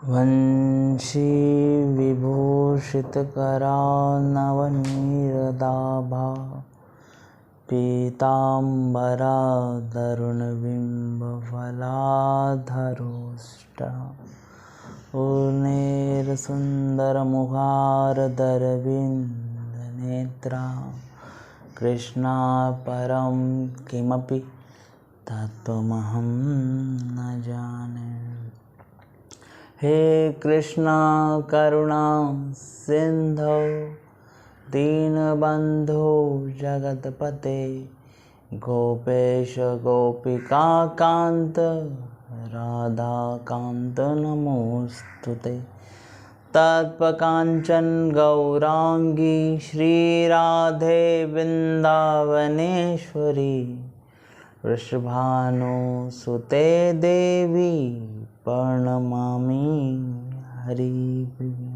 वंशी विभूषितकरानवनीरदाभा पीताम्बरादरुणबिम्बफलाधरोष्ट उर्नेरसुन्दरमुखारदरविन्दनेत्रा कृष्णा परं किमपि तत्त्वमहं न जाने। हे कृष्णा करुणा सिंधो दीनबंधो जगतपते गोपेश गोपिका कांत राधा कांत नमोस्तुते। तत्पकांचन गौरांगी श्रीराधे वृंदावनेश्वरी वृषभानुसुते देवी प्रणमामि हरिप्रिये।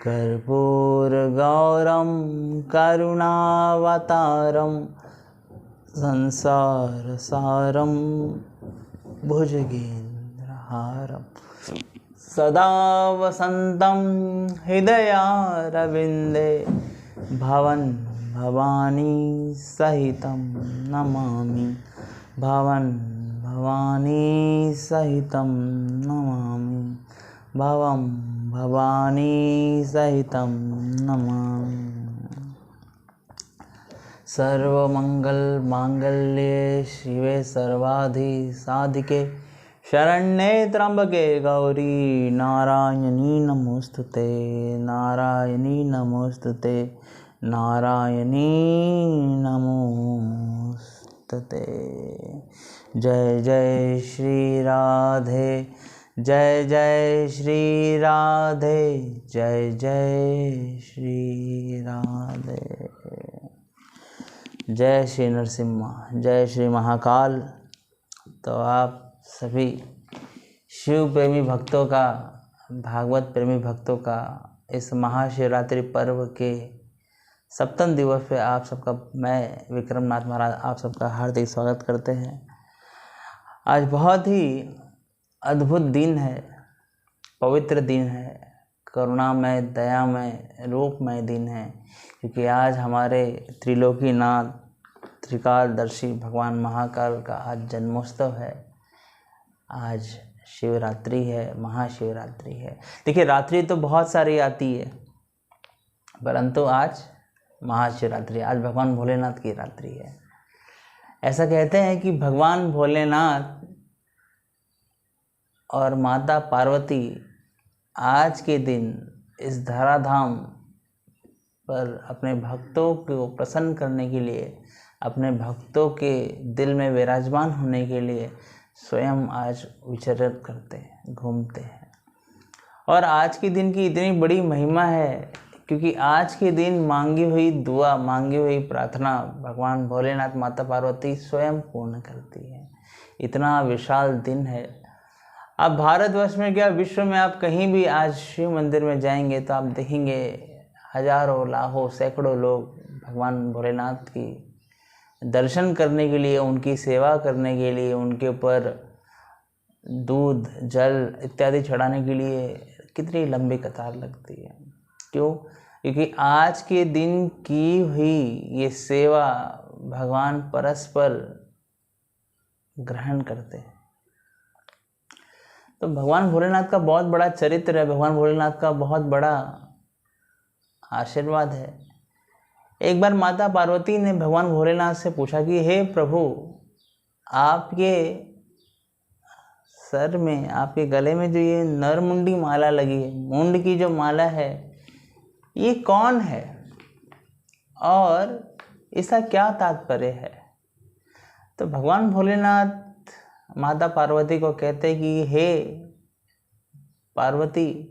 कर्पूरगौरं करुणावतारं संसारसारं भुजगेन्द्रहारं सदा वसन्तं हृदयारविन्दे भवन् भवानी सहितं नमामि भवन् भवानी सहितं नमामि भवं भवानी सहितं नमामि। सर्वमंगलमांगल्ये शिवे सर्वाधिसाधिके शरण्ये त्र्यंबके गौरी नारायणी नमोस्तुते नारायणी नमोस्तुते नारायणी नमोस्तुते। जय जय श्री राधे जय जय श्री राधे जय जय श्री राधे। जय श्री नरसिम्हा जय श्री महाकाल। तो आप सभी शिव प्रेमी भक्तों का भागवत प्रेमी भक्तों का इस महाशिवरात्रि पर्व के सप्तम दिवस पे आप सबका मैं विक्रमनाथ महाराज आप सबका हार्दिक स्वागत करते हैं। आज बहुत ही अद्भुत दिन है, पवित्र दिन है, करुणामय दयामय रूपमय दिन है, क्योंकि आज हमारे त्रिलोकीनाथ त्रिकालदर्शी भगवान महाकाल का आज जन्मोत्सव है। आज शिवरात्रि है, महाशिवरात्रि है। देखिए रात्रि तो बहुत सारी आती है, परंतु आज महाशिवरात्रि, आज भगवान भोलेनाथ की रात्रि है। ऐसा कहते हैं कि भगवान भोलेनाथ और माता पार्वती आज के दिन इस धराधाम पर अपने भक्तों को प्रसन्न करने के लिए, अपने भक्तों के दिल में विराजमान होने के लिए स्वयं आज विचरण करते हैं, घूमते हैं। और आज के दिन की इतनी बड़ी महिमा है क्योंकि आज के दिन मांगी हुई दुआ, मांगी हुई प्रार्थना भगवान भोलेनाथ माता पार्वती स्वयं पूर्ण करती है। इतना विशाल दिन है। आप भारतवर्ष में क्या विश्व में आप कहीं भी आज शिव मंदिर में जाएंगे तो आप देखेंगे हजारों लाखों सैकड़ों लोग भगवान भोलेनाथ की दर्शन करने के लिए, उनकी सेवा करने के लिए, उनके ऊपर दूध जल इत्यादि चढ़ाने के लिए कितनी लंबी कतार लगती है। क्यों? क्योंकि आज के दिन की हुई ये सेवा भगवान परस्पर ग्रहण करते हैं। तो भगवान भोलेनाथ का बहुत बड़ा चरित्र है, भगवान भोलेनाथ का बहुत बड़ा आशीर्वाद है। एक बार माता पार्वती ने भगवान भोलेनाथ से पूछा कि हे प्रभु, आपके सर में, आपके गले में जो ये नरमुंडी माला लगी है, मुंड की जो माला है, ये कौन है और इसका क्या तात्पर्य है? तो भगवान भोलेनाथ माता पार्वती को कहते कि हे पार्वती,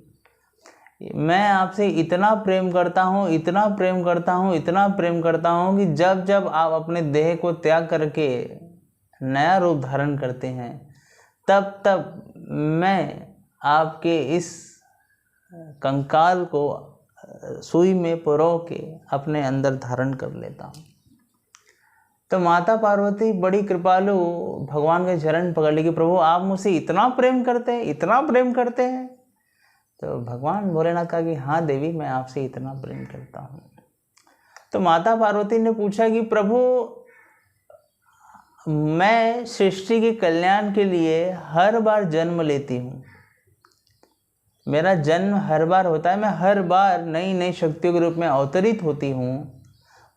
मैं आपसे इतना प्रेम करता हूँ, इतना प्रेम करता हूँ, इतना प्रेम करता हूँ कि जब जब आप अपने देह को त्याग करके नया रूप धारण करते हैं, तब तब मैं आपके इस कंकाल को सुई में पुरो के अपने अंदर धारण कर लेता हूँ। तो माता पार्वती बड़ी कृपालु भगवान के चरण पकड़ ली कि प्रभु आप मुझसे इतना प्रेम करते हैं, इतना प्रेम करते हैं। तो भगवान भोलेनाथ कहा कि हाँ देवी, मैं आपसे इतना प्रेम करता हूँ। तो माता पार्वती ने पूछा कि प्रभु, मैं सृष्टि के कल्याण के लिए हर बार जन्म लेती हूँ, मेरा जन्म हर बार होता है, मैं हर बार नई नई शक्तियों के रूप में अवतरित होती हूँ,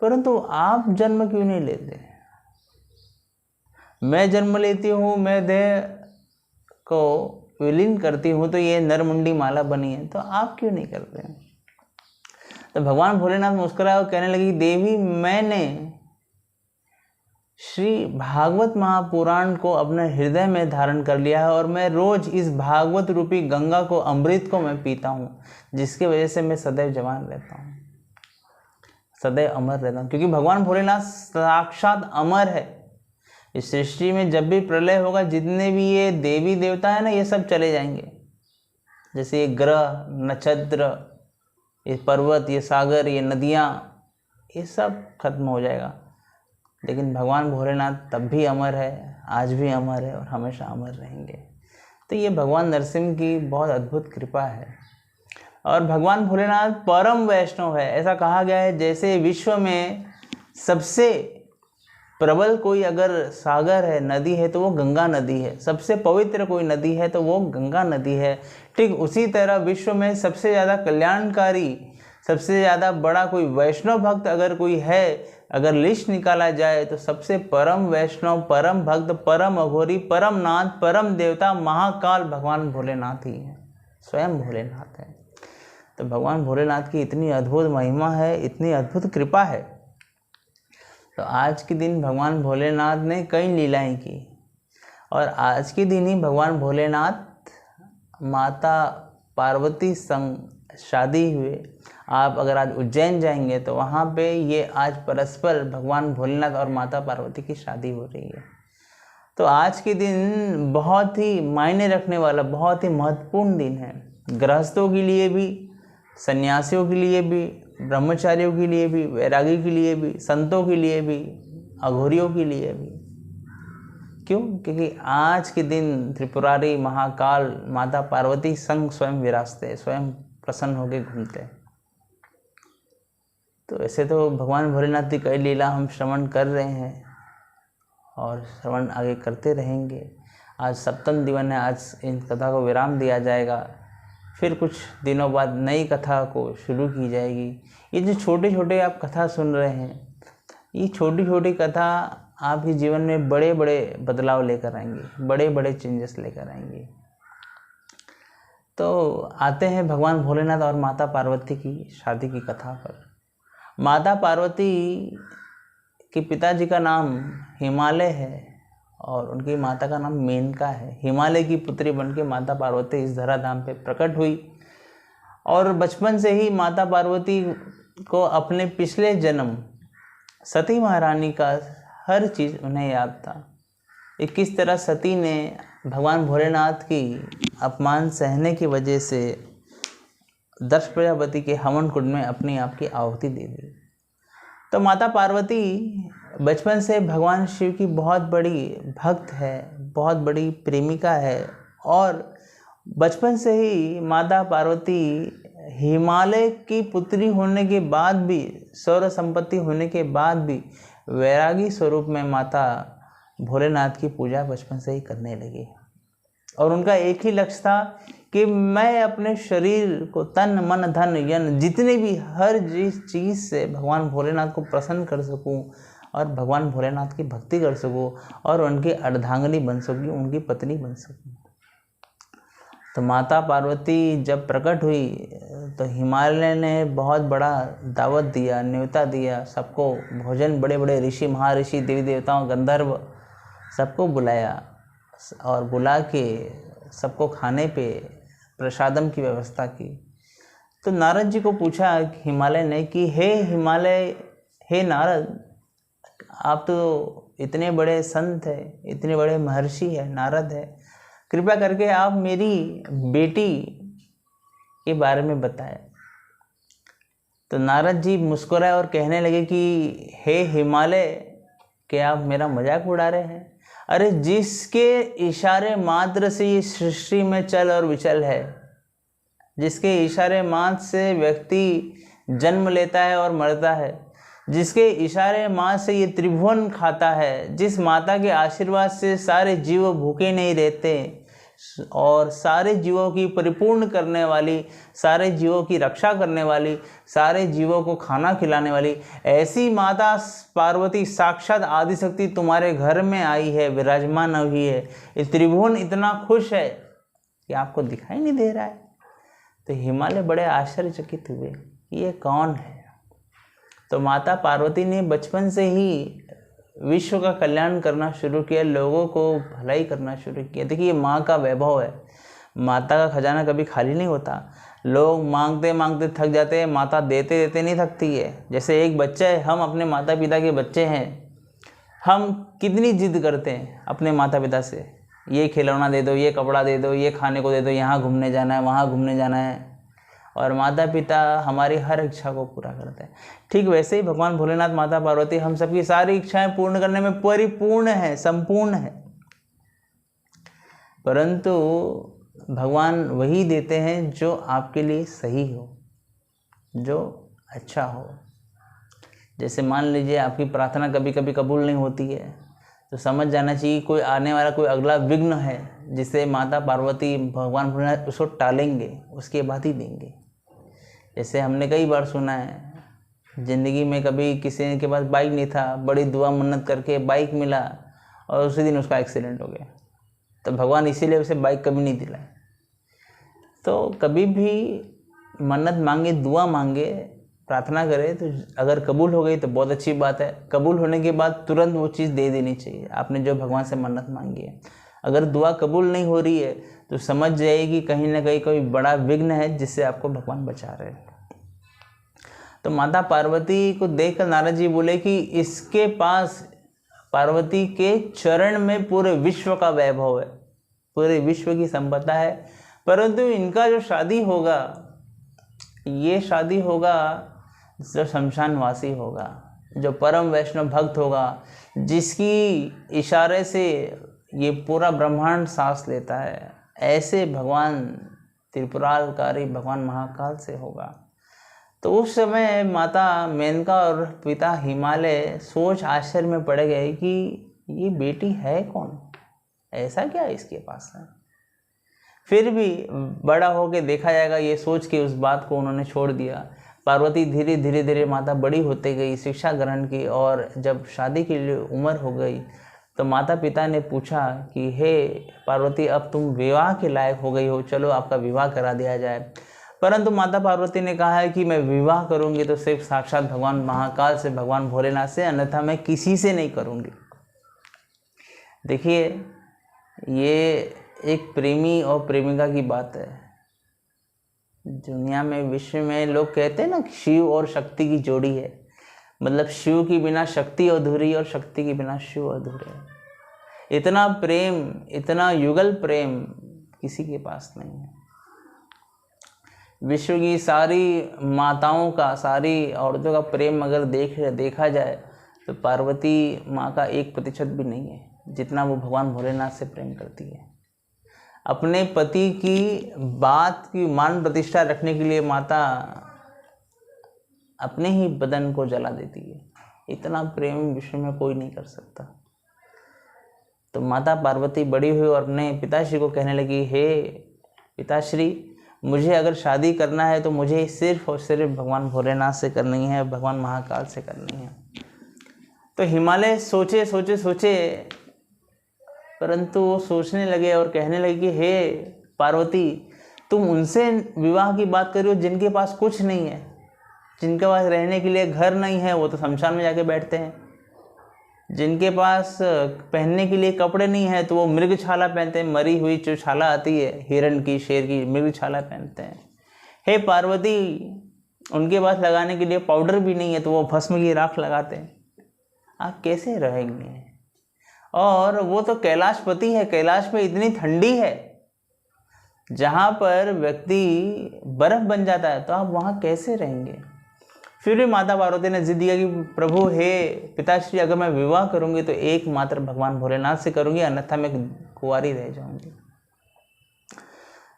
परंतु आप जन्म क्यों नहीं लेते? मैं जन्म लेती हूँ, मैं देह को विलीन करती हूँ तो ये नरमुंडी माला बनी है, तो आप क्यों नहीं करते हैं? तो भगवान भोलेनाथ मुस्कुराए और कहने लगी, देवी मैंने श्री भागवत महापुराण को अपने हृदय में धारण कर लिया है और मैं रोज इस भागवत रूपी गंगा को, अमृत को मैं पीता हूँ, जिसकी वजह से मैं सदैव जवान रहता हूँ, सदैव अमर रहता हूँ, क्योंकि भगवान भोलेनाथ साक्षात अमर है। इस सृष्टि में जब भी प्रलय होगा, जितने भी ये देवी देवता है ना, ये सब चले जाएंगे। जैसे ये ग्रह, नक्षत्र, ये पर्वत, ये सागर, ये नदियाँ, ये सब खत्म हो जाएगा, लेकिन भगवान भोलेनाथ तब भी अमर है, आज भी अमर है और हमेशा अमर रहेंगे। तो ये भगवान नरसिंह की बहुत अद्भुत कृपा है। और भगवान भोलेनाथ परम वैष्णव है। ऐसा कहा गया है जैसे विश्व में सबसे प्रबल कोई अगर सागर है, नदी है, तो वो गंगा नदी है। सबसे पवित्र कोई नदी है तो वो गंगा नदी है। ठीक उसी तरह विश्व में सबसे ज़्यादा कल्याणकारी, सबसे ज़्यादा बड़ा कोई वैष्णव भक्त अगर कोई है, अगर लिस्ट निकाला जाए, तो सबसे परम वैष्णव, परम भक्त, परम अघोरी, परम नाथ, परम देवता, महाकाल भगवान भोलेनाथ ही है, स्वयं भोलेनाथ है। तो भगवान भोलेनाथ की इतनी अद्भुत महिमा है, इतनी अद्भुत कृपा है। तो आज के दिन भगवान भोलेनाथ ने कई लीलाएं की, और आज के दिन ही भगवान भोलेनाथ माता पार्वती संग शादी हुए। आप अगर आज उज्जैन जाएंगे तो वहाँ पे ये आज परस्पर भगवान भोलेनाथ और माता पार्वती की शादी हो रही है। तो आज के दिन बहुत ही मायने रखने वाला, बहुत ही महत्वपूर्ण दिन है, गृहस्थों के लिए भी, सन्यासियों के लिए भी, ब्रह्मचारियों के लिए भी, वैरागी के लिए भी, संतों के लिए भी, अघोरियों के लिए भी। क्यों? क्योंकि आज के दिन त्रिपुरारी महाकाल माता पार्वती संग स्वयं विराजते, स्वयं प्रसन्न होकर घूमते। तो ऐसे तो भगवान भोलेनाथ की कई लीला हम श्रवण कर रहे हैं और श्रवण आगे करते रहेंगे। आज सप्तम दिवन है, आज इन कथा को विराम दिया जाएगा, फिर कुछ दिनों बाद नई कथा को शुरू की जाएगी। ये जो छोटे छोटे आप कथा सुन रहे हैं, ये छोटी छोटी कथा आपके जीवन में बड़े बड़े बदलाव लेकर आएंगी, बड़े बड़े चेंजेस लेकर आएंगी। तो आते हैं भगवान भोलेनाथ और माता पार्वती की शादी की कथा पर। माता पार्वती के पिताजी का नाम हिमालय है और उनकी माता का नाम मेनका है। हिमालय की पुत्री बनके माता पार्वती इस धराधाम पे प्रकट हुई और बचपन से ही माता पार्वती को अपने पिछले जन्म सती महारानी का हर चीज़ उन्हें याद था। कि किस तरह सती ने भगवान भोलेनाथ की अपमान सहने की वजह से दक्ष प्रजापति के हवन कुंड में अपने आप की आहुति दे दी। तो माता पार्वती बचपन से भगवान शिव की बहुत बड़ी भक्त है, बहुत बड़ी प्रेमिका है, और बचपन से ही माता पार्वती हिमालय की पुत्री होने के बाद भी, सौर संपत्ति होने के बाद भी वैरागी स्वरूप में माता भोलेनाथ की पूजा बचपन से ही करने लगी। और उनका एक ही लक्ष्य था कि मैं अपने शरीर को, तन मन धन यन, जितने भी हर चीज़ से भगवान भोलेनाथ को प्रसन्न कर सकूं और भगवान भोलेनाथ की भक्ति कर सकूं और उनकी अर्धांगिनी बन सकूं, उनकी पत्नी बन सकूं। तो माता पार्वती जब प्रकट हुई तो हिमालय ने बहुत बड़ा दावत दिया, न्योता दिया, सबको भोजन, बड़े बड़े ऋषि, महर्षि, देवी देवताओं, गंधर्व सबको बुलाया और बुला के सबको खाने पे प्रसादम की व्यवस्था की। तो नारद जी को पूछा हिमालय ने कि हे हिमालय, हे नारद, आप तो इतने बड़े संत हैं, इतने बड़े महर्षि हैं, नारद है, कृपया करके आप मेरी बेटी के बारे में बताएं। तो नारद जी मुस्कुराए और कहने लगे कि हे हिमालय, क्या आप मेरा मजाक उड़ा रहे हैं? अरे जिसके इशारे मात्र से ये सृष्टि में चल और विचल है, जिसके इशारे मात्र से व्यक्ति जन्म लेता है और मरता है, जिसके इशारे मात्र से ये त्रिभुवन खाता है, जिस माता के आशीर्वाद से सारे जीव भूखे नहीं रहते और सारे जीवों की परिपूर्ण करने वाली, सारे जीवों की रक्षा करने वाली, सारे जीवों को खाना खिलाने वाली ऐसी माता पार्वती साक्षात आदिशक्ति तुम्हारे घर में आई है, विराजमान हुई है। ये त्रिभुवन इतना खुश है कि आपको दिखाई नहीं दे रहा है। तो हिमालय बड़े आश्चर्यचकित हुए, ये कौन है? तो माता पार्वती ने बचपन से ही विश्व का कल्याण करना शुरू किया, लोगों को भलाई करना शुरू किया। देखिए, ये माँ का वैभव है। माता का खजाना कभी खाली नहीं होता। लोग मांगते मांगते थक जाते हैं, माता देते देते नहीं थकती है। जैसे एक बच्चा है, हम अपने माता पिता के बच्चे हैं, हम कितनी जिद करते हैं अपने माता पिता से, ये खिलौना दे दो, ये कपड़ा दे दो, ये खाने को दे दो, यहाँ घूमने जाना है, वहाँ घूमने जाना है। और माता पिता हमारी हर इच्छा को पूरा करते हैं। ठीक वैसे ही भगवान भोलेनाथ, माता पार्वती हम सबकी सारी इच्छाएं पूर्ण करने में परिपूर्ण है, संपूर्ण है। परंतु भगवान वही देते हैं जो आपके लिए सही हो, जो अच्छा हो। जैसे मान लीजिए आपकी प्रार्थना कभी कभी कबूल नहीं होती है, तो समझ जाना चाहिए कोई आने वाला कोई अगला विघ्न है, जिसे माता पार्वती भगवान भोलेनाथ उसको टालेंगे, उसके बाद ही देंगे। जैसे हमने कई बार सुना है, ज़िंदगी में कभी किसी के पास बाइक नहीं था, बड़ी दुआ मन्नत करके बाइक मिला और उसी दिन उसका एक्सीडेंट हो गया। तो भगवान इसीलिए उसे बाइक कभी नहीं दिलाए। तो कभी भी मन्नत मांगे, दुआ मांगे, प्रार्थना करें, तो अगर कबूल हो गई तो बहुत अच्छी बात है। कबूल होने के बाद तुरंत वो चीज़ दे देनी चाहिए आपने जो भगवान से मन्नत मांगी है। अगर दुआ कबूल नहीं हो रही है तो समझ जाइए कहीं ना कहीं कोई बड़ा विघ्न है जिससे आपको भगवान बचा रहे हैं। तो माता पार्वती को देखकर नारद जी बोले कि इसके पास, पार्वती के चरण में पूरे विश्व का वैभव है, पूरे विश्व की संपदा है। परंतु इनका जो शादी होगा, ये शादी होगा जो शमशानवासी होगा, जो परम वैष्णव भक्त होगा, जिसकी इशारे से ये पूरा ब्रह्मांड सांस लेता है, ऐसे भगवान त्रिपुरालकारी भगवान महाकाल से होगा। तो उस समय माता मेनका और पिता हिमालय सोच आश्चर्य में पड़ गए कि ये बेटी है कौन, ऐसा क्या इसके पास है। फिर भी बड़ा होके देखा जाएगा, ये सोच के उस बात को उन्होंने छोड़ दिया। पार्वती धीरे धीरे माता बड़ी होते गई, शिक्षा ग्रहण की, और जब शादी के लिए उम्र हो गई तो माता पिता ने पूछा कि हे पार्वती, अब तुम विवाह के लायक हो गई हो, चलो आपका विवाह करा दिया जाए। परंतु माता पार्वती ने कहा है कि मैं विवाह करूंगी तो सिर्फ साक्षात भगवान महाकाल से, भगवान भोलेनाथ से, अन्यथा मैं किसी से नहीं करूंगी। देखिए, ये एक प्रेमी और प्रेमिका की बात है। दुनिया में, विश्व में लोग कहते हैं ना, शिव और शक्ति की जोड़ी है। मतलब शिव के बिना शक्ति अधूरी और शक्ति के बिना शिव अधूरे। इतना प्रेम, इतना युगल प्रेम किसी के पास नहीं है। विश्व की सारी माताओं का, सारी औरतों का प्रेम अगर देखा जाए तो पार्वती माँ का 1% भी नहीं है जितना वो भगवान भोलेनाथ से प्रेम करती है। अपने पति की बात की मान प्रतिष्ठा रखने के लिए माता अपने ही बदन को जला देती है। इतना प्रेम विश्व में कोई नहीं कर सकता। तो माता पार्वती बड़ी हुई और अपने पिताश्री को कहने लगी, हे पिताश्री, मुझे अगर शादी करना है तो मुझे सिर्फ और सिर्फ भगवान भोलेनाथ से करनी है, भगवान महाकाल से करनी है। तो हिमालय सोचे, परंतु वो सोचने लगे और कहने लगे कि हे पार्वती, तुम उनसे विवाह की बात कर रही हो जिनके पास कुछ नहीं है, जिनके पास रहने के लिए घर नहीं है, वो तो शमशान में जाके बैठते हैं। जिनके पास पहनने के लिए कपड़े नहीं है तो वो मृगछाला पहनते हैं, मरी हुई जो छाला आती है हिरण की, शेर की, मृगछाला पहनते हैं। हे पार्वती, उनके पास लगाने के लिए पाउडर भी नहीं है तो वो भस्म की राख लगाते हैं। आप कैसे रहेंगे? और वो तो कैलाशपति है, कैलाश में इतनी ठंडी है जहाँ पर व्यक्ति बर्फ बन जाता है, तो आप वहाँ कैसे रहेंगे? फिर भी माता पार्वती ने जिद किया कि प्रभु हे पिताश्री, अगर मैं विवाह करूंगी तो एकमात्र भगवान भोलेनाथ से करूंगी, अन्यथा मैं कुंवारी रह जाऊंगी।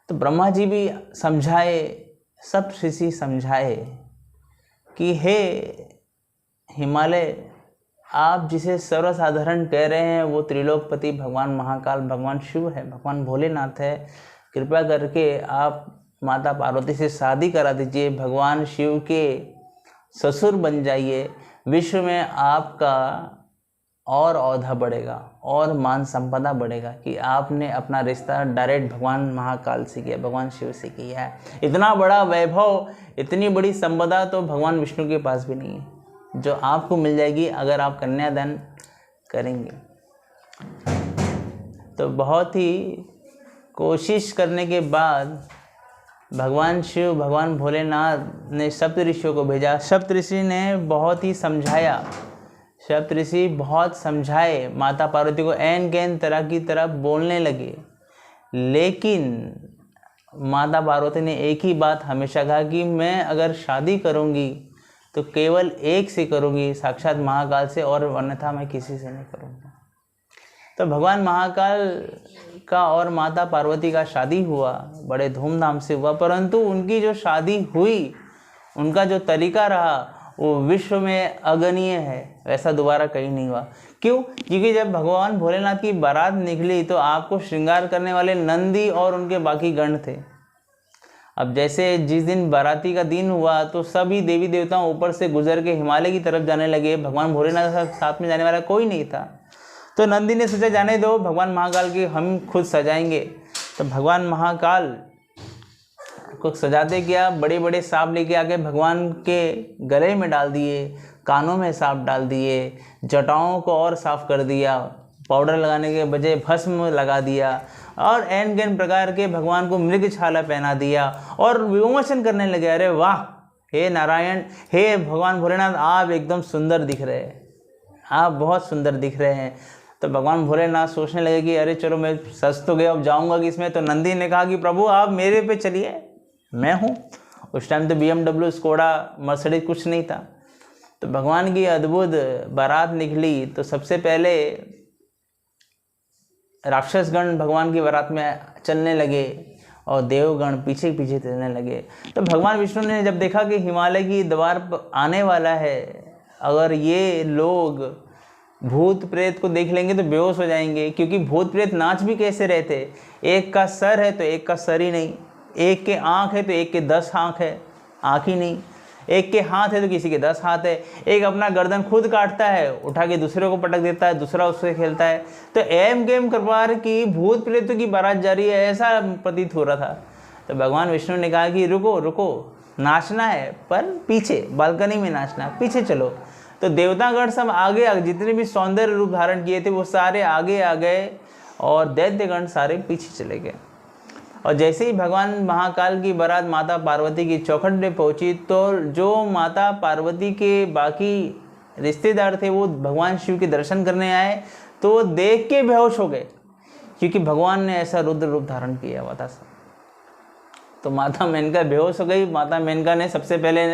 तो ब्रह्मा जी भी समझाए, सब ऋषि समझाए कि हे हिमालय, आप जिसे सर्वसाधारण कह रहे हैं वो त्रिलोकपति भगवान महाकाल भगवान शिव है, भगवान भोलेनाथ है। कृपया करके आप माता पार्वती से शादी करा दीजिए, भगवान शिव के ससुर बन जाइए। विश्व में आपका और औधा बढ़ेगा और मान संपदा बढ़ेगा कि आपने अपना रिश्ता डायरेक्ट भगवान महाकाल से किया, भगवान शिव से किया है। इतना बड़ा वैभव, इतनी बड़ी संपदा तो भगवान विष्णु के पास भी नहीं है, जो आपको मिल जाएगी अगर आप कन्यादान करेंगे। तो बहुत ही कोशिश करने के बाद भगवान शिव, भगवान भोलेनाथ ने सप्त ऋषियों को भेजा। सप्त ऋषि ने बहुत ही समझाया, सप्त ऋषि बहुत समझाए माता पार्वती को, ऐन कैन तरह की तरह बोलने लगे, लेकिन माता पार्वती ने एक ही बात हमेशा कहा कि मैं अगर शादी करूंगी तो केवल एक से करूंगी, साक्षात महाकाल से, और अन्यथा मैं किसी से नहीं करूंगी। तो भगवान महाकाल का और माता पार्वती का शादी हुआ, बड़े धूमधाम से हुआ, परंतु उनकी जो शादी हुई, उनका जो तरीका रहा वो विश्व में अगणीय है, वैसा दोबारा कहीं नहीं हुआ। क्यों? क्योंकि जब भगवान भोलेनाथ की बारात निकली तो आपको श्रृंगार करने वाले नंदी और उनके बाकी गण थे। अब जैसे जिस दिन बाराती का दिन हुआ तो सभी देवी देवता ऊपर से गुजर के हिमालय की तरफ जाने लगे, भगवान भोलेनाथ के साथ में जाने वाला कोई नहीं था। तो नंदी ने सोचा जाने दो, भगवान महाकाल के हम खुद सजाएंगे। तो भगवान महाकाल को सजाते क्या, बड़े बड़े सांप लेके आके भगवान के गले में डाल दिए, कानों में सांप डाल दिए, जटाओं को और साफ कर दिया, पाउडर लगाने के बजाय भस्म लगा दिया, और एन गैन प्रकार के भगवान को मृग छाला पहना दिया और विमोचन करने लगे। अरे वाह, हे नारायण, हे भगवान भोलेनाथ, आप एकदम सुंदर दिख रहे हैं, आप बहुत सुंदर दिख रहे हैं। तो भगवान भोलेनाथ सोचने लगे कि अरे चलो मैं सच तो गया, अब जाऊंगा किसमें। तो नंदी ने कहा कि प्रभु आप मेरे पे चलिए, मैं हूँ। उस टाइम तो BMW, स्कोडा, मर्सिडीज कुछ नहीं था। तो भगवान की अद्भुत बारात निकली तो सबसे पहले राक्षसगण भगवान की बारात में चलने लगे और देवगण पीछे पीछे चलने लगे। तो भगवान विष्णु ने जब देखा कि हिमालय की द्वार पर आने वाला है, अगर ये लोग भूत प्रेत को देख लेंगे तो बेहोश हो जाएंगे, क्योंकि भूत प्रेत नाच भी कैसे रहते, एक का सर है तो एक का सर ही नहीं, एक के आँख है तो एक के 10 आँख है, आँख ही नहीं, एक के हाथ है तो किसी के 10 हाथ है, एक अपना गर्दन खुद काटता है, उठा के दूसरे को पटक देता है, दूसरा उससे खेलता है। तो एम गेम प्रकार की भूत प्रेतों की बारात जारी है, ऐसा प्रतीत हो रहा था। तो भगवान विष्णु ने कहा कि रुको रुको, नाचना है पर पीछे, बालकनी में नाचना, पीछे चलो। तो देवतागण सब आगे जितने भी सौंदर्य रूप धारण किए थे वो सारे आगे आ गए और दैत्यगण सारे पीछे चले गए। और जैसे ही भगवान महाकाल की बारात माता पार्वती की चौखट में पहुंची तो जो माता पार्वती के बाकी रिश्तेदार थे वो भगवान शिव के दर्शन करने आए तो वो देख के बेहोश हो गए, क्योंकि भगवान ने ऐसा रुद्र रूप धारण किया हुआ था। तो माता मेनका बेहोश हो गई। माता मेनका ने सबसे पहले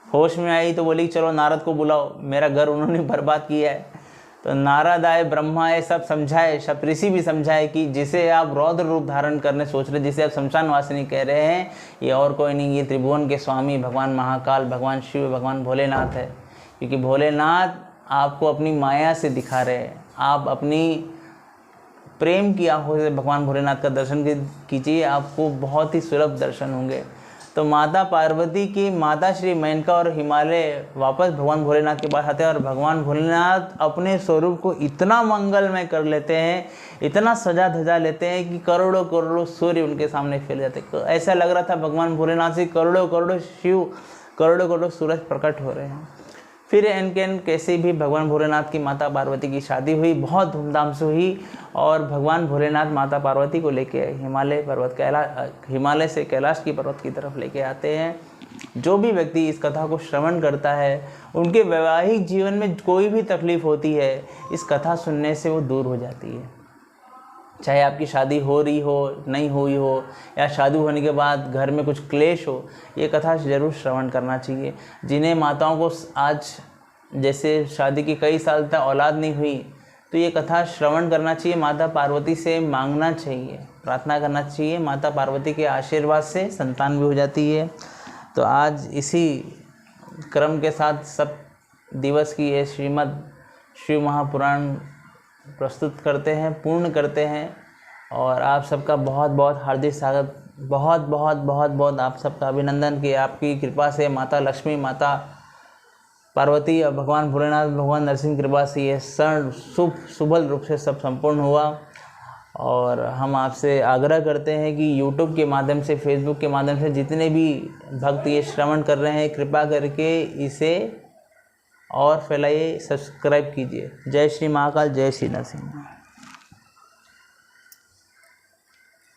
होश में आई तो बोली चलो नारद को बुलाओ, मेरा घर उन्होंने बर्बाद किया है। तो नारद आए, ब्रह्मा आए, सब समझाए, सप्तऋषि भी समझाए कि जिसे आप रौद्र रूप धारण करने सोच रहे, जिसे आप शमशान वासिनी कह रहे हैं, ये और कोई नहीं, ये त्रिभुवन के स्वामी भगवान महाकाल, भगवान शिव, भगवान भोलेनाथ है। क्योंकि भोलेनाथ आपको अपनी माया से दिखा रहे हैं, आप अपनी प्रेम की आंखों से भगवान भोलेनाथ का दर्शन कीजिए, आपको बहुत ही सुलभ दर्शन होंगे। तो माता पार्वती की माता श्री मेनका और हिमालय वापस भगवान भोलेनाथ के पास आते हैं और भगवान भोलेनाथ अपने स्वरूप को इतना मंगलमय कर लेते हैं, इतना सजा धजा लेते हैं कि करोड़ों करोड़ों सूर्य उनके सामने फैल जाते हैं। ऐसा लग रहा था भगवान भोलेनाथ से करोड़ों करोड़ों शिव, करोड़ों करोड़ों सूरज प्रकट हो रहे हैं। फिर एनकेन कैसे भी भगवान भोलेनाथ की माता पार्वती की शादी हुई, बहुत धूमधाम से हुई, और भगवान भोलेनाथ माता पार्वती को लेके हिमालय से कैलाश की पर्वत की तरफ लेके आते हैं। जो भी व्यक्ति इस कथा को श्रवण करता है, उनके वैवाहिक जीवन में कोई भी तकलीफ होती है, इस कथा सुनने से वो दूर हो जाती है। चाहे आपकी शादी हो रही हो, नहीं हुई हो, या शादी होने के बाद घर में कुछ क्लेश हो, ये कथा ज़रूर श्रवण करना चाहिए। जिन्हें माताओं को आज जैसे शादी की कई साल तक औलाद नहीं हुई, तो ये कथा श्रवण करना चाहिए, माता पार्वती से मांगना चाहिए, प्रार्थना करना चाहिए, माता पार्वती के आशीर्वाद से संतान भी हो जाती है। तो आज इसी क्रम के साथ सब दिवस की ये श्रीमद् शिव महापुराण प्रस्तुत करते हैं, पूर्ण करते हैं। और आप सबका बहुत बहुत हार्दिक स्वागत, बहुत बहुत बहुत बहुत आप सबका अभिनंदन कि आपकी कृपा से माता लक्ष्मी, माता पार्वती और भगवान भोलेनाथ, भगवान नरसिंह कृपा से ये सुबल रूप से सब संपूर्ण हुआ। और हम आपसे आग्रह करते हैं कि YouTube के माध्यम से, Facebook के माध्यम से जितने भी भक्त ये श्रवण कर रहे हैं, कृपा करके इसे और फैलाइए, सब्सक्राइब कीजिए। जय श्री महाकाल, जय श्री नरसिंह।